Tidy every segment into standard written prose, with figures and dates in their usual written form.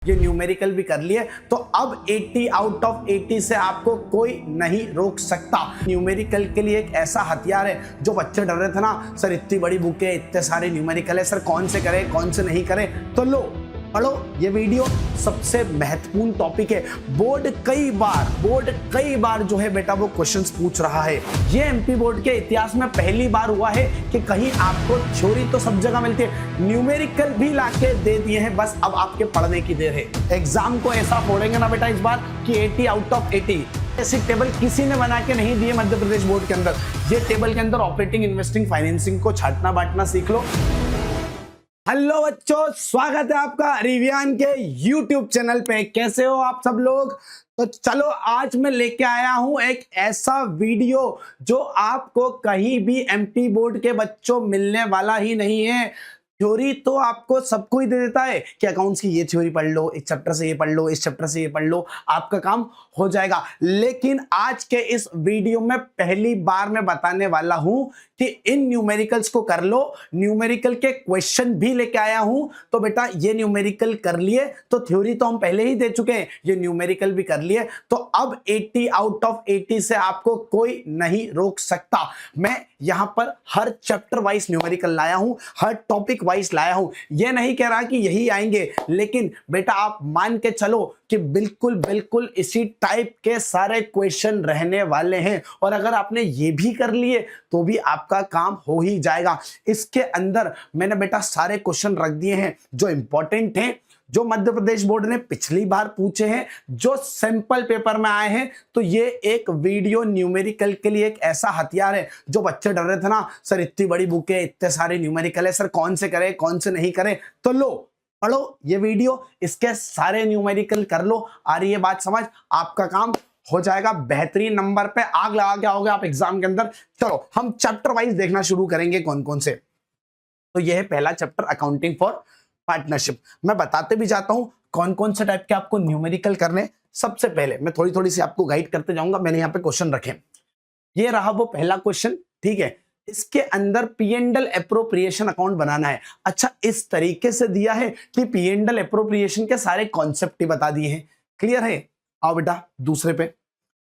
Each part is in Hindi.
ये न्यूमेरिकल भी कर लिए तो अब 80 आउट ऑफ 80 से आपको कोई नहीं रोक सकता। न्यूमेरिकल के लिए एक ऐसा हथियार है जो बच्चे डर रहे थे ना, सर इतनी बड़ी बुक है, इतने सारे न्यूमेरिकल है, सर कौन से करें कौन से नहीं करें, तो लो पढ़ो ये वीडियो। सबसे महत्वपूर्ण टॉपिक है। बोर्ड कई बार जो है बेटा वो क्वेश्चंस पूछ रहा है। ये एमपी बोर्ड के इतिहास में पहली बार हुआ है कि कहीं आपको थ्योरी तो सब जगह मिलती है, न्यूमेरिकल भी लाके दे दिए हैं, बस अब आपके पढ़ने की देर है। एग्जाम को ऐसा फोड़ेंगे ना बेटा इस बार कि 80 आउट ऑफ 80। ऐसी टेबल किसी ने बना के नहीं दिए मध्य प्रदेश बोर्ड के अंदर। ये टेबल के अंदर ऑपरेटिंग, इन्वेस्टिंग, फाइनेंसिंग को छाटना बांटना सीख लो। हेलो बच्चों, स्वागत है आपका रिवियान के YouTube चैनल पे। कैसे हो आप सब लोग? तो चलो आज मैं लेके आया हूं एक ऐसा वीडियो जो आपको कहीं भी एमपी बोर्ड के बच्चों मिलने वाला ही नहीं है। थ्योरी तो आपको सबको ही दे देता है कि अकाउंट्स की ये थ्योरी पढ़ लो, इस चैप्टर से ये पढ़ लो, इस चैप्टर से ये पढ़ लो, आपका काम हो जाएगा। लेकिन आज के इस वीडियो में पहली बार मैं बताने वाला हूं कि इन न्यूमेरिकल्स को कर लो। न्यूमेरिकल के क्वेश्चन भी लेके आया हूं। तो बेटा ये न्यूमेरिकल कर लिए तो थ्योरी तो हम पहले ही दे चुके हैं, ये न्यूमेरिकल भी कर लिए तो अब 80 आउट ऑफ 80 से आपको कोई नहीं रोक सकता। मैं यहां पर हर चैप्टर वाइज न्यूमेरिकल लाया हूं, हर टॉपिक वाइज लाया हूं। यह नहीं कह रहा कि यही आएंगे, लेकिन बेटा आप मान के चलो कि बिल्कुल इसी टाइप के सारे क्वेश्चन रहने वाले हैं। और अगर आपने ये भी कर लिए तो भी आपका काम हो ही जाएगा। इसके अंदर मैंने बेटा सारे क्वेश्चन रख दिए हैं जो इंपॉर्टेंट हैं, जो मध्य प्रदेश बोर्ड ने पिछली बार पूछे हैं, जो सैंपल पेपर में आए हैं। तो ये एक वीडियो न्यूमेरिकल के लिए एक ऐसा हथियार है जो बच्चे डर रहे थे ना, सर इतनी बड़ी बुक है, इतने सारे न्यूमेरिकल है, सर कौन से करें कौन से नहीं करें, तो लो पढ़ो ये वीडियो, इसके सारे न्यूमेरिकल कर लो। आ रही है बात समझ? आपका काम हो जाएगा बेहतरीन नंबर पे, आग लगा के आओगे आप एग्जाम के अंदर। चलो हम चैप्टर वाइज देखना शुरू करेंगे कौन कौन से। तो यह है पहला चैप्टर, अकाउंटिंग फॉर पार्टनरशिप। मैं बताते भी जाता हूं कौन कौन से टाइप के आपको न्यूमेरिकल करने। सबसे पहले मैं थोड़ी थोड़ी सी आपको गाइड करते जाऊंगा। मैंने यहाँ पे क्वेश्चन रखे, ये रहा वो पहला क्वेश्चन, ठीक है। इसके अंदर P and L appropriation account बनाना है। अच्छा, इस तरीके से दिया है कि पी एंड एल एप्रोप्रिएशन के सारे कॉन्सेप्ट ही बता दिए हैं। क्लियर है? आओ बेटा दूसरे पे।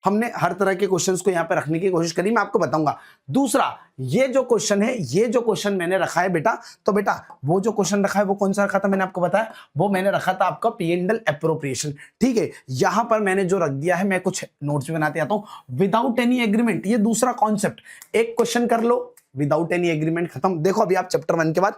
हमने हर तरह के क्वेश्चंस को यहां पे रखने की कोशिश करी, मैं आपको बताऊंगा। दूसरा, ये जो क्वेश्चन है, ये जो क्वेश्चन मैंने रखा है बेटा, तो बेटा वो जो क्वेश्चन रखा है वो कौन सा रखा था मैंने आपको बताया, वो मैंने रखा था आपका पी एंड एल एप्रोप्रिएशन। ठीक है, यहां पर मैंने जो रख दिया है, मैं कुछ नोट्स भी बनाते आता हूं। विदाउट एनी एग्रीमेंट, ये दूसरा कॉन्सेप्ट। एक क्वेश्चन कर लो, विदाउट एनी एग्रीमेंट, खत्म। देखो अभी आप चैप्टर 1 के बाद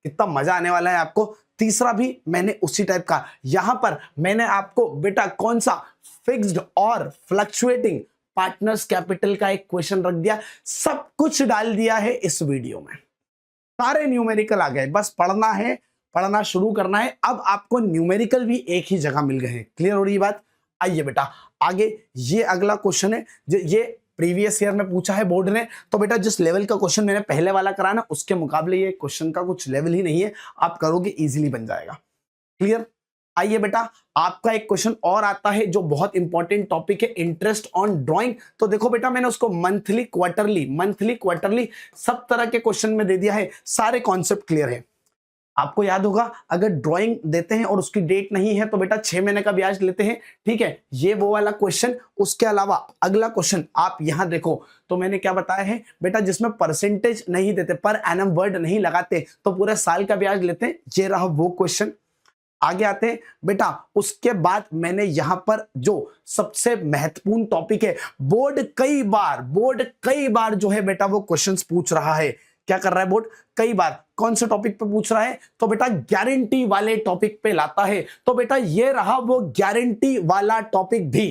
कितना मजा आने वाला है आपको। तीसरा भी मैंने उसी टाइप का, यहां पर मैंने आपको बेटा कौन सा फिक्स्ड और फ्लक्चुएटिंग पार्टनर्स कैपिटल का एक क्वेश्चन रख दिया। सब कुछ डाल दिया है इस वीडियो में, सारे न्यूमेरिकल आ गए, बस पढ़ना है, पढ़ना शुरू करना है। अब आपको न्यूमेरिकल भी एक ही जगह मिल गए हैं। क्लियर हो रही बात? आइए बेटा आगे, ये अगला क्वेश्चन है, ये प्रीवियस ईयर में पूछा है बोर्ड ने। तो बेटा जिस लेवल का क्वेश्चन मैंने पहले वाला करा ना, उसके मुकाबले ये क्वेश्चन का कुछ लेवल ही नहीं है, आप करोगे इजीली बन जाएगा। क्लियर? आइए बेटा, आपका एक क्वेश्चन और आता है जो बहुत इंपॉर्टेंट टॉपिक है, इंटरेस्ट ऑन ड्राइंग। तो देखो बेटा मैंने उसको मंथली क्वार्टरली सब तरह के क्वेश्चन में दे दिया है, सारे कॉन्सेप्ट क्लियर है। आपको याद होगा, अगर ड्राइंग देते हैं और उसकी डेट नहीं है तो बेटा 6 महीने का ब्याज लेते हैं। ठीक है, ये वो वाला क्वेश्चन। उसके अलावा अगला क्वेश्चन आप यहां देखो, तो मैंने क्या बताया है बेटा, जिसमें परसेंटेज नहीं देते, पर एनम वर्ड नहीं लगाते, तो पूरे साल का ब्याज लेते हैं। ये रहा वो क्वेश्चन। आगे आते हैं बेटा, उसके बाद मैंने यहां पर जो सबसे महत्वपूर्ण टॉपिक है, बोर्ड कई बार जो है बेटा वो क्वेश्चंस पूछ रहा है। क्या कर रहा है बोर्ड? कई बार कौन से टॉपिक पे पूछ रहा है? तो बेटा गारंटी वाले टॉपिक पे लाता है। तो बेटा ये रहा वो गारंटी वाला टॉपिक, भी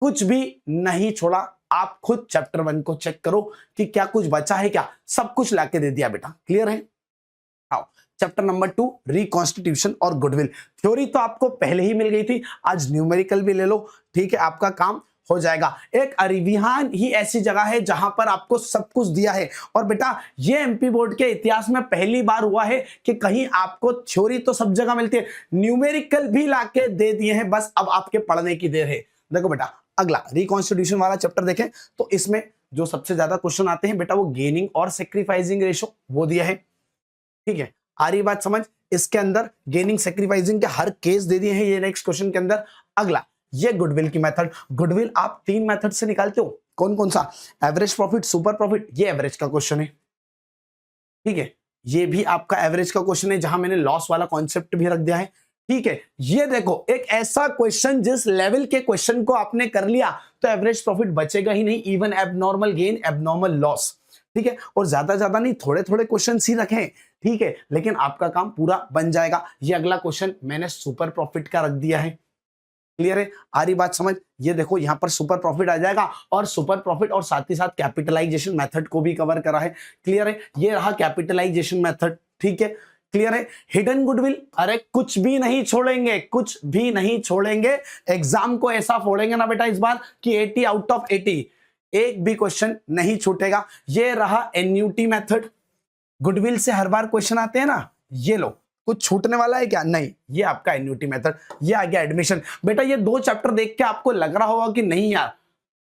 कुछ भी नहीं छोड़ा। आप खुद चैप्टर 1 को चेक करो कि क्या कुछ बचा है, क्या सब कुछ लाके दे दिया बेटा। क्लियर है? आओ चैप्टर नंबर 2, रिकॉन्स्टिट्यूशन और गुडविल। थ्योरी तो आपको पहले ही मिल गई थी, आज न्यूमेरिकल भी ले लो। ठीक है, आपका काम हो जाएगा। एक रिवियान ही ऐसी जगह है जहां पर आपको सब कुछ दिया है। और बेटा ये एमपी बोर्ड के इतिहास में पहली बार हुआ है कि कहीं आपको थ्योरी तो सब जगह मिलती है, न्यूमेरिकल भी लाके दे दिए हैं, बस अब आपके पढ़ने की देर है। देखो बेटा अगला रिकॉन्स्टिट्यूशन वाला चैप्टर देखें तो इसमें जो सबसे ज्यादा क्वेश्चन आते हैं बेटा, वो गेनिंग और सेक्रीफाइसिंग रेशो वो दिया है। ठीक है, आ रही बात समझ? इसके अंदर गेनिंग सेक्रीफाइसिंग के हर केस दे दिए हैं ये नेक्स्ट क्वेश्चन के अंदर। अगला ये गुडविल की मेथड। गुडविल आप 3 मेथड से निकालते हो, कौन कौन सा? एवरेज प्रॉफिट, सुपर प्रॉफिट, ये एवरेज का क्वेश्चन है, ठीक है। ये भी आपका एवरेज का क्वेश्चन है जहां मैंने लॉस वाला कॉन्सेप्ट भी रख दिया है, ठीक है। ये देखो एक ऐसा क्वेश्चन जिस लेवल के क्वेश्चन को आपने कर लिया तो एवरेज प्रॉफिट बचेगा ही नहीं, even abnormal gain, abnormal loss, ठीक है। और ज्यादा नहीं, थोड़े थोड़े क्वेश्चन ही रखें, ठीक है, लेकिन आपका काम पूरा बन जाएगा। ये अगला क्वेश्चन मैंने सुपर प्रॉफिट का रख दिया है, क्लियर है, आ रही बात समझ? ये देखो यहां पर सुपर प्रॉफिट आ जाएगा और सुपर प्रॉफिट और साथ ही साथ कैपिटलाइजेशन मेथड को भी कवर करा है, क्लियर है। ये रहा कैपिटलाइजेशन मेथड, ठीक है, क्लियर है। हिडन गुडविल, अरे कुछ भी नहीं छोड़ेंगे, कुछ भी नहीं छोड़ेंगे। एग्जाम को ऐसा फोड़ेंगे ना बेटा इस बार कि 80 आउट ऑफ 80, एक भी क्वेश्चन नहीं छूटेगा। ये रहा एन्यूटी मेथड। गुडविल से हर बार क्वेश्चन आते हैं ना, ये लो, कुछ छूटने वाला है क्या? नहीं, ये आपका एन्यूटी मेथड। ये आ गया एडमिशन। बेटा ये 2 चैप्टर देख के आपको लग रहा होगा कि नहीं यार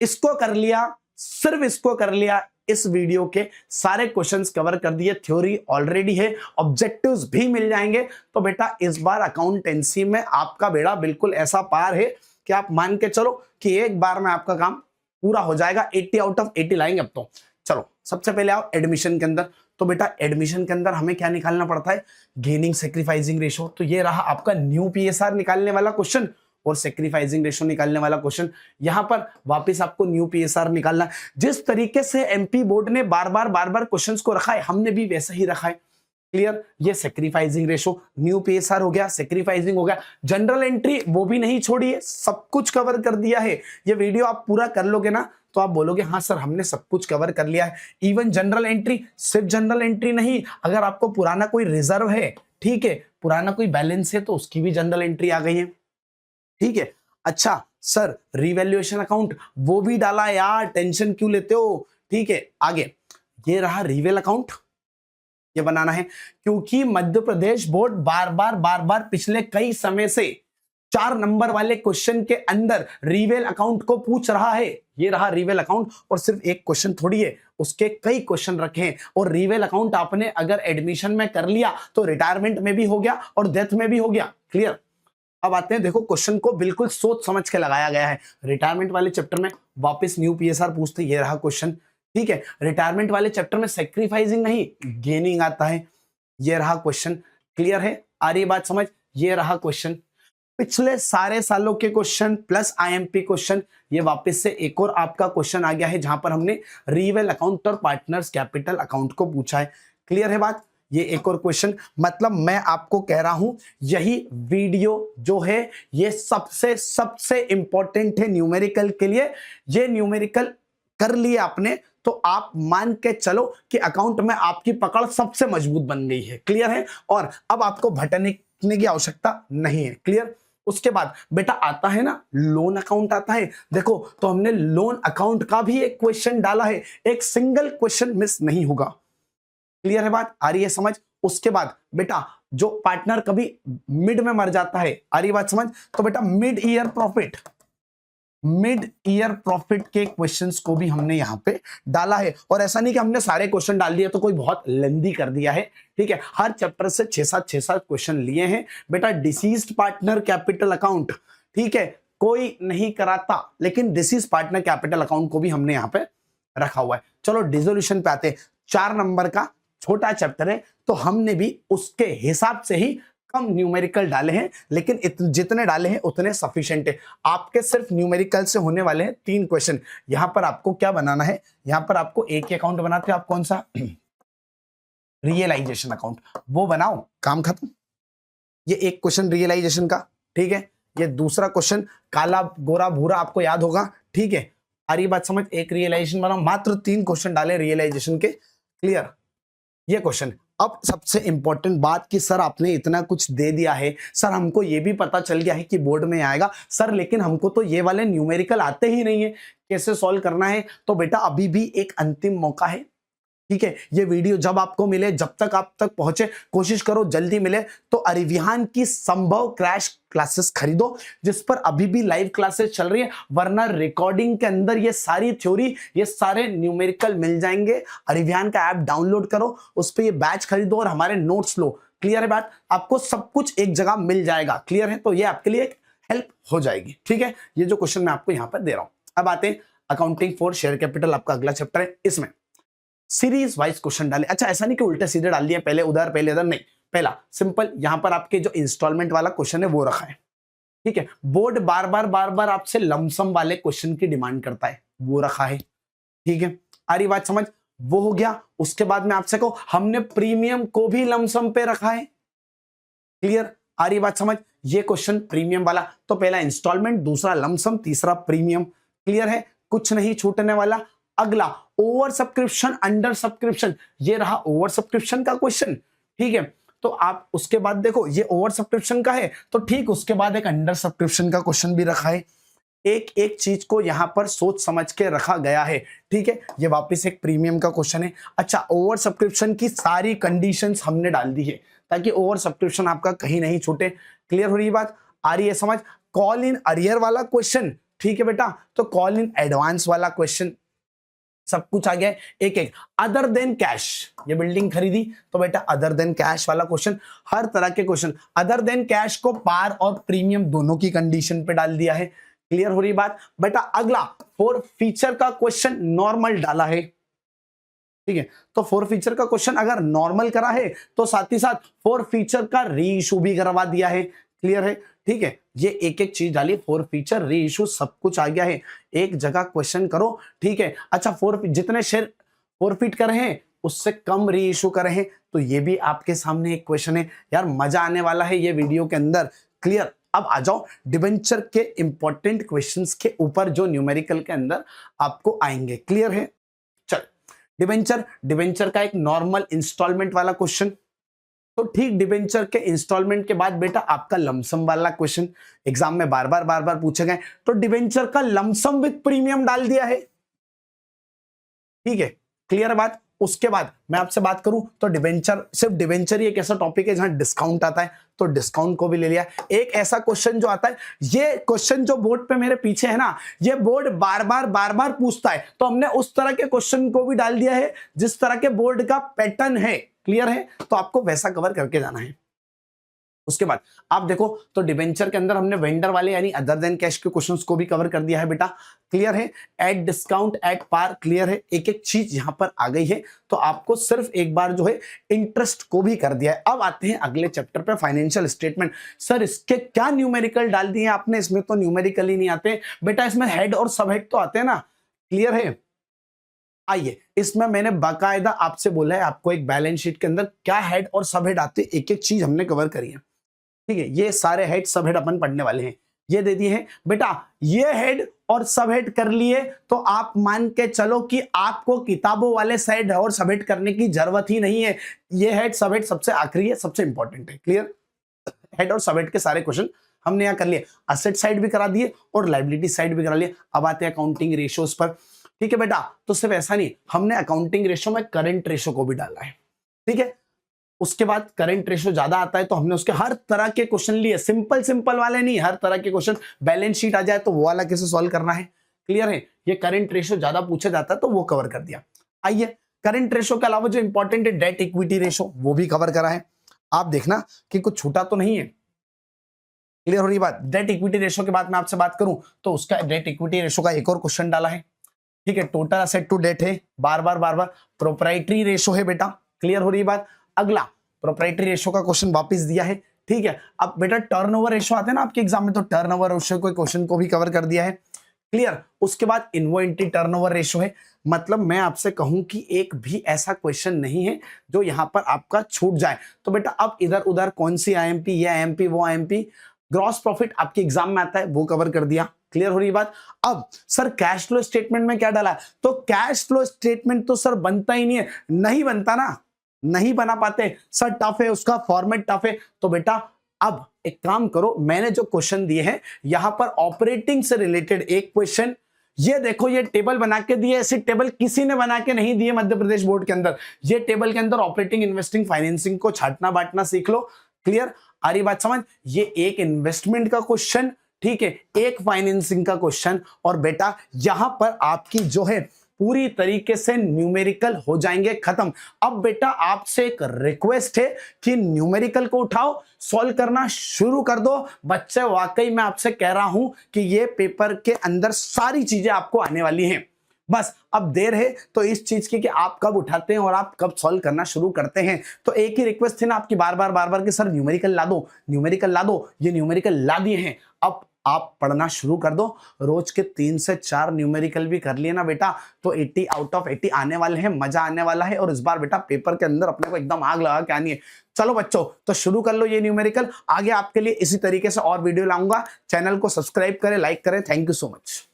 इसको कर लिया, सिर्फ इसको कर लिया, इस वीडियो के सारे क्वेश्चंस कवर कर दिए, थ्योरी ऑलरेडी है, ऑब्जेक्टिव्स भी मिल जाएंगे। तो बेटा इस बार अकाउंटेंसी में आपका बेड़ा बिल्कुल ऐसा पार है कि आप मान के चलो कि एक बार में आपका काम पूरा हो जाएगा। 80 आउट ऑफ 80 लाएंगे अब तो। चलो सबसे पहले आओ एडमिशन के अंदर। तो बेटा एडमिशन के अंदर हमें क्या निकालना पड़ता है? Gaining sacrificing ratio. तो ये रहा आपका न्यू पीएसआर निकालने वाला क्वेश्चन और सेक्रीफाइसिंग रेशो निकालने वाला क्वेश्चन। यहां पर वापस आपको न्यू पीएसआर निकालना है। जिस तरीके से एमपी बोर्ड ने बार बार क्वेश्चंस को रखा है, हमने भी वैसा ही रखा है, क्लियर। ये सेक्रीफाइसिंग रेशो, न्यू पीएसआर हो गया, सेक्रीफाइसिंग हो गया, जनरल एंट्री वो भी नहीं छोड़ी है, सब कुछ कवर कर दिया है। ये वीडियो आप पूरा कर लोगे ना तो आप बोलोगे हाँ सर हमने सब कुछ कवर कर लिया है। इवन जनरल एंट्री, सिर्फ जनरल एंट्री नहीं, अगर आपको पुराना कोई रिजर्व है, ठीक है, पुराना कोई बैलेंस है तो उसकी भी जनरल एंट्री आ गई है, ठीक है। अच्छा सर रिवैल्यूएशन अकाउंट वो भी डाला यार, टेंशन क्यों लेते हो, ठीक है। आगे ये रहा रिवेल अकाउंट, ये बनाना है क्योंकि मध्य प्रदेश बोर्ड बार बार पिछले कई समय से 4 नंबर वाले क्वेश्चन के अंदर रिवेल अकाउंट को पूछ रहा है। ये रहा रिवेल अकाउंट, और सिर्फ एक क्वेश्चन थोड़ी है, उसके कई क्वेश्चन रखे हैं। और रिवेल अकाउंट आपने अगर एडमिशन में कर लिया तो रिटायरमेंट में भी हो गया और डेथ में भी हो गया, क्लियर। अब आते हैं, देखो क्वेश्चन को बिल्कुल सोच समझ के लगाया गया है। रिटायरमेंट वाले चैप्टर में वापस न्यू पीएसआर पूछते, ये रहा क्वेश्चन, ठीक है। रिटायरमेंट वाले चैप्टर में सेक्रीफाइसिंग नहीं गेनिंग आता है, ये रहा क्वेश्चन, क्लियर है, आ रही बात समझ? ये रहा क्वेश्चन। पिछले सारे सालों के क्वेश्चन प्लस आईएमपी क्वेश्चन, ये वापस से एक और आपका क्वेश्चन आ गया है जहां पर हमने रिवेल अकाउंट और पार्टनर्स कैपिटल अकाउंट को पूछा है, क्लियर है बात? ये एक और क्वेश्चन, मतलब मैं आपको कह रहा हूं यही वीडियो जो है ये सबसे इंपॉर्टेंट है न्यूमेरिकल के लिए। ये न्यूमेरिकल कर लिए आपने तो आप मान के चलो कि अकाउंट में आपकी पकड़ सबसे मजबूत बन गई है, क्लियर है। और अब आपको भटकने की आवश्यकता नहीं है, क्लियर। उसके बाद बेटा आता है ना लोन अकाउंट आता है, देखो तो हमने लोन अकाउंट का भी एक क्वेश्चन डाला है, एक सिंगल क्वेश्चन मिस नहीं होगा, क्लियर है बात? आ रही है समझ? उसके बाद बेटा जो पार्टनर कभी मिड में मर जाता है, आ रही बात समझ? तो बेटा मिड ईयर प्रॉफिट के क्वेश्चंस को भी हमने यहां पे डाला है। और ऐसा नहीं कि हमने सारे क्वेश्चन डाल दिए तो कोई बहुत लेंदी कर दिया है, ठीक है। हर चैप्टर से 6-7 क्वेश्चन लिए हैं। बेटा डिसीज्ड पार्टनर कैपिटल अकाउंट, ठीक है, कोई नहीं कराता, लेकिन डिसीज पार्टनर कैपिटल अकाउंट को भी हमने यहां पे रखा हुआ है। चलो डिसोल्यूशन पे आते हैं। 4 नंबर का छोटा चैप्टर है तो हमने भी उसके हिसाब से ही कम न्यूमेरिकल डाले हैं, लेकिन जितने डाले हैं उतने सफिशिएंट है। आपके सिर्फ न्यूमेरिकल से होने वाले हैं 3 क्वेश्चन। यहां पर आपको क्या बनाना है? यहां पर आपको एक ही अकाउंट बनाते हो आप, कौन सा? रियलाइजेशन अकाउंट, वो बनाओ, काम खत्म। ये एक क्वेश्चन रियलाइजेशन का, ठीक है। ये दूसरा क्वेश्चन काला गोरा भूरा आपको याद होगा, ठीक है। आ रही बात समझ? एक रियलाइजेशन बनाओ, मात्र 3 क्वेश्चन डाले रियलाइजेशन के, क्लियर। ये क्वेश्चन। अब सबसे इंपॉर्टेंट बात कि सर आपने इतना कुछ दे दिया है, सर हमको ये भी पता चल गया है कि बोर्ड में आएगा, सर लेकिन हमको तो ये वाले न्यूमेरिकल आते ही नहीं है, कैसे सॉल्व करना है? तो बेटा अभी भी एक अंतिम मौका है, ठीक है। ये वीडियो जब आपको मिले, जब तक आप तक पहुंचे, कोशिश करो जल्दी मिले तो अरिविहान की संभव क्रैश क्लासेस खरीदो, जिस पर अभी भी लाइव क्लासेस चल रही है, वरना रिकॉर्डिंग के अंदर ये सारी थ्योरी, ये सारे न्यूमेरिकल मिल जाएंगे। अरिविहान का ऐप डाउनलोड करो, उस पर ये बैच खरीदो और हमारे नोट्स लो। क्लियर है बात, आपको सब कुछ एक जगह मिल जाएगा। क्लियर है, तो ये आपके लिए एक हेल्प हो जाएगी। ठीक है, ये जो क्वेश्चन मैं आपको यहां पर दे रहा हूं। अब आते हैं अकाउंटिंग फॉर शेयर कैपिटल, आपका अगला चैप्टर है। इसमें सीरीज वाइज क्वेश्चन डाले। अच्छा, ऐसा नहीं कि उल्टे सीधे डाल दिए, पहले उधर पहले इधर, नहीं। पहला सिंपल, यहां पर आपके जो इंस्टॉलमेंट वाला क्वेश्चन है वो रखा है। ठीक है, बोर्ड बार बार आपसे लमसम वाले क्वेश्चन की डिमांड करता है, वो रखा है। ठीक है, आ रही बात समझ, वो हो गया। उसके बाद में आपसे कहूं, हमने प्रीमियम को भी लमसम पे रखा है। क्लियर, आ रही बात समझ, ये क्वेश्चन प्रीमियम वाला, तो पहला इंस्टॉलमेंट, दूसरा लमसम, तीसरा प्रीमियम। क्लियर है, कुछ नहीं छूटने वाला। अगला ओवर सब्सक्रिप्शन अंडर सब्सक्रिप्शन, ये रहा ओवर सब्सक्रिप्शन का क्वेश्चन। ठीक है, तो आप उसके बाद देखो, ये ओवर सब्सक्रिप्शन का है, तो ठीक उसके बाद एक अंडर सब्सक्रिप्शन का क्वेश्चन भी रखा है। एक एक चीज को यहां पर सोच समझ के रखा गया है। ठीक है, ये वापस एक प्रीमियम का क्वेश्चन है। अच्छा, ओवर सब्सक्रिप्शन की सारी कंडीशंस हमने डाल दी है ताकि ओवर सब्सक्रिप्शन आपका कहीं नहीं छूटे। क्लियर हो रही बात, आ रही है समझ। कॉल इन अरियर वाला क्वेश्चन, ठीक है बेटा, तो कॉल इन एडवांस वाला क्वेश्चन, सब कुछ आ गया है एक एक। अदर देन कैश, ये बिल्डिंग खरीदी तो बेटा अदर देन कैश वाला क्वेश्चन, हर तरह के क्वेश्चन अदर देन कैश को पार और प्रीमियम दोनों की कंडीशन पे डाल दिया है। क्लियर हो रही बात बेटा। अगला फोर फीचर का क्वेश्चन नॉर्मल डाला है। ठीक है, तो फोर फीचर का क्वेश्चन अगर नॉर्मल करा है तो साथ ही साथ फोर फीचर का री इशू भी करवा दिया है। क्लियर है, ठीक है, ये एक एक चीज डाली, फोर फीचर, री इशू, सब कुछ आ गया है एक जगह क्वेश्चन करो। ठीक है, अच्छा, जितने शेयर फॉरफिट कर रहे हैं उससे कम री इशू कर रहे हैं, तो ये भी आपके सामने एक क्वेश्चन है। यार मजा आने वाला है ये वीडियो के अंदर। क्लियर, अब आ जाओ डिबेंचर के इंपॉर्टेंट क्वेश्चंस के ऊपर जो न्यूमेरिकल के अंदर आपको आएंगे। क्लियर है, चल डिबेंचर का एक नॉर्मल इंस्टॉलमेंट वाला क्वेश्चन, तो ठीक डिबेंचर के इंस्टॉलमेंट के बाद बेटा आपका लमसम वाला क्वेश्चन एग्जाम में बार बार पूछे गए, तो डिबेंचर का लमसम विद प्रीमियम डाल दिया है। ठीक है, क्लियर बात। उसके बाद मैं आपसे बात करूं तो डिबेंचर, सिर्फ डिबेंचर ही एक ऐसा टॉपिक है जहां डिस्काउंट आता है, तो डिस्काउंट को भी ले लिया। एक ऐसा क्वेश्चन जो आता है, ये क्वेश्चन जो बोर्ड पे मेरे पीछे है ना, ये बोर्ड बार बार पूछता है, तो हमने उस तरह के क्वेश्चन को भी डाल दिया है जिस तरह के बोर्ड का पैटर्न है। क्लियर है, तो आपको वैसा कवर करके जाना है। उसके बाद आप देखो तो डिबेंचर के अंदर हमने वेंडर वाले यानी अदर देन कैश के क्वेश्चंस को भी कवर कर दिया है बेटा। क्लियर है, at discount at par, clear है, एक एक चीज यहां पर आ गई है, तो आपको सिर्फ एक बार जो है इंटरेस्ट को भी कर दिया है। अब आते हैं अगले चैप्टर पे, फाइनेंशियल स्टेटमेंट। सर इसके क्या न्यूमेरिकल डाल दिए आपने, इसमें तो न्यूमेरिकल ही नहीं आते बेटा, इसमें हेड और सब हेड तो आते हैं ना। क्लियर है, आइए इसमें मैंने बाकायदा आपसे बोला है आपको एक बैलेंस शीट के अंदर क्या हेड और सब हेड आते, एक एक चीज हमने कवर करी है। ठीक है, ये सारे हेड सब हेड अपन पढ़ने वाले हैं, ये दे दिए हैं बेटा। ये हेड और सब हेड कर लिए तो आप मान के चलो कि आपको किताबों वाले साइड और सब हेड करने की जरूरत ही नहीं है। ये हेड सब हेड सबसे आखिरी है, सबसे इंपॉर्टेंट है। क्लियर, हेड और सब हेड के सारे क्वेश्चन हमने यहाँ कर लिए, असेट साइड भी करा दिए और लाइबिलिटी साइड भी करा लिए। अब आते हैं अकाउंटिंग रेशियोज पर। ठीक है बेटा, तो सिर्फ ऐसा नहीं, हमने अकाउंटिंग रेशियो में करंट रेशियो को भी डाला है। ठीक है, उसके बाद करंट रेशियो ज्यादा आता है तो हमने उसके हर तरह के क्वेश्चन लिए, सिंपल वाले नहीं, हर तरह के क्वेश्चन। बैलेंस शीट आ जाए तो वो वाला कैसे सॉल्व करना है। क्लियर है, ये करंट रेशियो ज्यादा पूछा जाता है तो वो कवर कर दिया। आइए करंट रेशियो के अलावा जो इंपॉर्टेंट है डेट इक्विटी रेशियो, वो भी कवर करा है। आप देखना कि कुछ छूटा तो नहीं है। क्लियर हो रही बात। डेट इक्विटी रेशियो के बाद मैं आपसे बात करूं तो उसका डेट इक्विटी रेशियो का एक और क्वेश्चन डाला है। ठीक है, टोटल असेट टू डेट है, बार बार प्रोप्राइटरी रेशियो है बेटा। क्लियर हो रही बात। अगला प्रोप्राइटरी रेशियो का क्वेश्चन वापस दिया है। ठीक है, अब बेटा टर्नओवर रेशियो आते हैं ना आपके एग्जाम में, तो टर्नओवर रेशियो के क्वेश्चन को भी कवर कर दिया है। क्लियर, उसके बाद इन्वेंटरी टर्नओवर रेशियो है। मतलब मैं आपसे कहूं कि एक भी ऐसा क्वेश्चन नहीं है जो यहां पर आपका छूट जाए। तो बेटा अब इधर उधर कौन सी आईएमपी, ये आईएमपी वो आईएमपी, ग्रॉस प्रॉफिट आपके एग्जाम में आता है, वो कवर कर दिया। क्लियर हो रही बात। अब सर कैश फ्लो स्टेटमेंट में क्या डाला, तो कैश फ्लो स्टेटमेंट तो सर बनता ही नहीं है, नहीं बनता ना, नहीं बना पाते सर, टफ है, उसका फॉर्मेट टफ है। तो बेटा अब एक काम करो, मैंने जो क्वेश्चन दिए हैं यहां पर ऑपरेटिंग से रिलेटेड एक क्वेश्चन, ये देखो ये टेबल बना के दिए, ऐसी टेबल किसी ने बना के नहीं दिए मध्य प्रदेश बोर्ड के अंदर। ये टेबल के अंदर ऑपरेटिंग, इन्वेस्टिंग, फाइनेंसिंग को छाटना बांटना सीख लो। क्लियर, आ रही बात समझ। ये एक इन्वेस्टमेंट का क्वेश्चन, ठीक है, एक फाइनेंसिंग का क्वेश्चन, और बेटा यहां पर आपकी जो है पूरी तरीके से न्यूमेरिकल हो जाएंगे खत्म। अब बेटा आपसे एक रिक्वेस्ट है कि न्यूमेरिकल को उठाओ, सॉल्व करना शुरू कर दो। बच्चे वाकई मैं आपसे कह रहा हूं कि ये पेपर के अंदर सारी चीजें आपको आने वाली हैं। बस अब देर है तो इस चीज की कि आप कब उठाते हैं और आप कब सॉल्व करना शुरू करते हैं। तो एक ही रिक्वेस्ट थी ना आपकी बार बार कि सर न्यूमेरिकल ला दो, न्यूमेरिकल ला दो। ये न्यूमेरिकल ला दिए हैं, अब आप पढ़ना शुरू कर दो। रोज के 3 से 4 न्यूमेरिकल भी कर लिए ना बेटा तो 80 आउट ऑफ 80 आने वाले हैं, मजा आने वाला है। और इस बार बेटा पेपर के अंदर अपने को एकदम आग लगा के आनी है। चलो बच्चों तो शुरू कर लो ये न्यूमेरिकल। आगे आपके लिए इसी तरीके से और वीडियो लाऊंगा। चैनल को सब्सक्राइब करें, लाइक करें। Thank you so much.